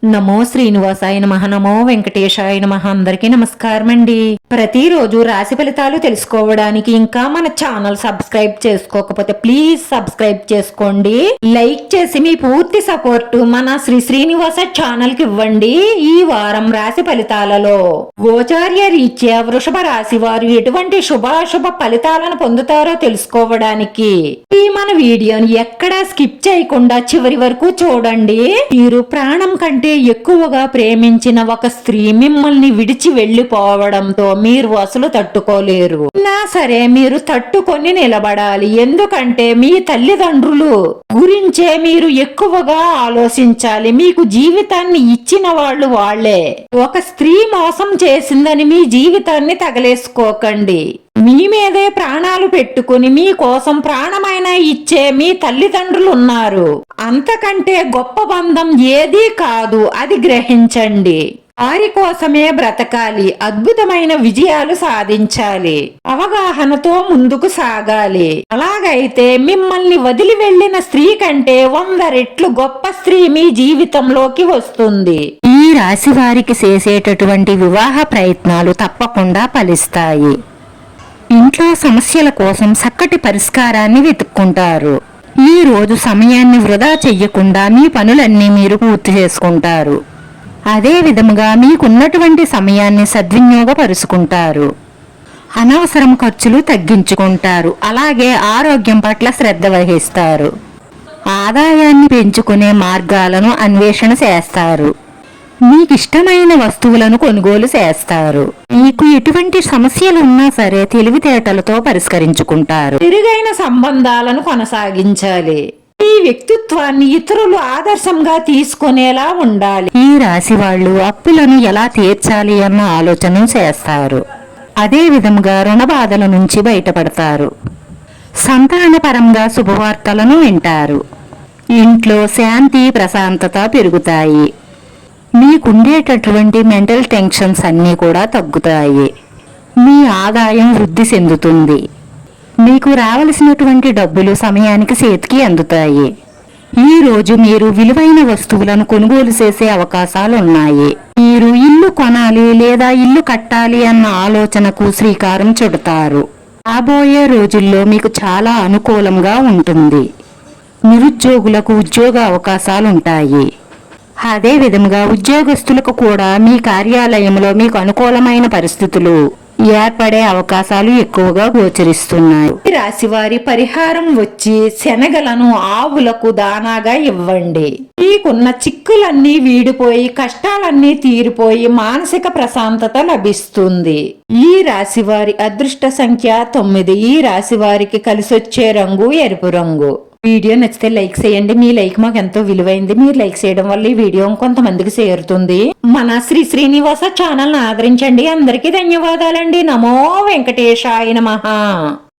నమో శ్రీనివాసాయ నమః. నమో వెంకటేశాయ నమః. అందరికీ నమస్కారం అండి. ప్రతిరోజు రాశి ఫలితాలు తెలుసుకోవడానికి ఇంకా మన ఛానల్ సబ్స్క్రైబ్ చేసుకోకపోతే ప్లీజ్ సబ్స్క్రైబ్ చేసుకోండి. లైక్ చేసి మీ పూర్తి సపోర్ట్ మన శ్రీనివాస ఛానల్ కి ఇవ్వండి. ఈ వారం రాశి ఫలితాలలో గోచార్య రీత్యా వృషభ రాశి వారు ఎటువంటి శుభాశుభ ఫలితాలను పొందుతారో తెలుసుకోవడానికి ఈ మన వీడియోని ఎక్కడా స్కిప్ చేయకుండా చివరి వరకు చూడండి. మీరు ప్రాణం కంటే ఎక్కువగా ప్రేమించిన ఒక స్త్రీ మిమ్మల్ని విడిచి వెళ్లిపోవడంతో మీరు అసలు తట్టుకోలేరు. నా సరే మీరు తట్టుకొని నిలబడాలి. ఎందుకంటే మీ తల్లిదండ్రులు గురించే మీరు ఎక్కువగా ఆలోచించాలి. మీకు జీవితాన్ని ఇచ్చిన వాళ్ళు వాళ్లే. ఒక స్త్రీ మోసం చేసిందని మీ జీవితాన్ని తగలేసుకోకండి. మీ మీదే ప్రాణాలు పెట్టుకుని మీకోసం ప్రాణమైన ఇచ్చే మీ తల్లిదండ్రులు ఉన్నారు. అంతకంటే గొప్ప బంధం ఏదీ కాదు, అది గ్రహించండి. వారి కోసమే బ్రతకాలి. అద్భుతమైన విజయాలు సాధించాలి. అవగాహనతో ముందుకు సాగాలి. అలాగైతే మిమ్మల్ని వదిలి వెళ్లిన స్త్రీ కంటే 100 రెట్లు గొప్ప స్త్రీ మీ జీవితంలోకి వస్తుంది. ఈ రాశి వారికి చేసేటటువంటి వివాహ ప్రయత్నాలు తప్పకుండా ఫలిస్తాయి. ఇంట్లో సమస్యల కోసం చక్కటి పరిష్కారాన్ని వెతుక్కుంటారు. ఈ రోజు సమయాన్ని వృధా చెయ్యకుండా మీ పనులన్నీ మీరు పూర్తి చేసుకుంటారు. అదే విధముగా మీకున్నటువంటి సమయాన్ని సద్వినియోగపరుచుకుంటారు. అనవసరం ఖర్చులు తగ్గించుకుంటారు. అలాగే ఆరోగ్యం పట్ల శ్రద్ధ వహిస్తారు. ఆదాయాన్ని పెంచుకునే మార్గాలను అన్వేషణ చేస్తారు. మీకు ఇష్టమైన వస్తువులను కొనుగోలు చేస్తారు. మీకు ఎటువంటి సమస్యలు ఉన్నా సరే తెలివితేటలతో పరిష్కరించుకుంటారు. మెరుగైన సంబంధాలను కొనసాగించాలి. ఈ వ్యక్తిత్వాన్ని ఇతరులు ఆదర్శంగా తీసుకునేలా ఉండాలి. ఈ రాశి వాళ్ళు అప్పులను ఎలా తీర్చాలి అన్న ఆలోచన చేస్తారు. అదే విధంగా రుణ బాధల నుంచి బయటపడతారు. సంతానపరంగా శుభవార్తలను వింటారు. ఇంట్లో శాంతి ప్రశాంతత పెరుగుతాయి. మీకుండేటటువంటి మెంటల్ టెన్షన్స్ అన్నీ కూడా తగ్గుతాయి. మీ ఆదాయం వృద్ధి చెందుతుంది. మీకు రావలసినటువంటి డబ్బులు సమయానికి చేతికి అందుతాయి. ఈ రోజు మీరు విలువైన వస్తువులను కొనుగోలు చేసే అవకాశాలు ఉన్నాయి. మీరు ఇల్లు కొనాలి లేదా ఇల్లు కట్టాలి అన్న ఆలోచనకు శ్రీకారం చుడతారు. రాబోయే రోజుల్లో మీకు చాలా అనుకూలంగా ఉంటుంది. నిరుద్యోగులకు ఉద్యోగ అవకాశాలుంటాయి. అదే విధంగా ఉద్యోగస్తులకు కూడా మీ కార్యాలయంలో మీకు అనుకూలమైన పరిస్థితులు ఏర్పడే అవకాశాలు ఎక్కువగా గోచరిస్తున్నాయి. ఈ రాశి వారి పరిహారం వచ్చి శనగలను ఆవులకు దానాగా ఇవ్వండి. మీకున్న చిక్కులన్నీ వీడిపోయి కష్టాలన్నీ తీరిపోయి మానసిక ప్రశాంతత లభిస్తుంది. ఈ రాశి వారి అదృష్ట సంఖ్య 9. ఈ రాశి వారికి కలిసొచ్చే రంగు ఎరుపు రంగు. వీడియో నచ్చితే లైక్ చేయండి. మీ లైక్ మాకు ఎంతో విలువైంది. మీరు లైక్ చేయడం వల్ల ఈ వీడియో కొంతమందికి చేరుతుంది. మన శ్రీనివాస ఛానల్ ఆదరించండి. అందరికీ ధన్యవాదాలండి. నమో వెంకటేశాయ నమః.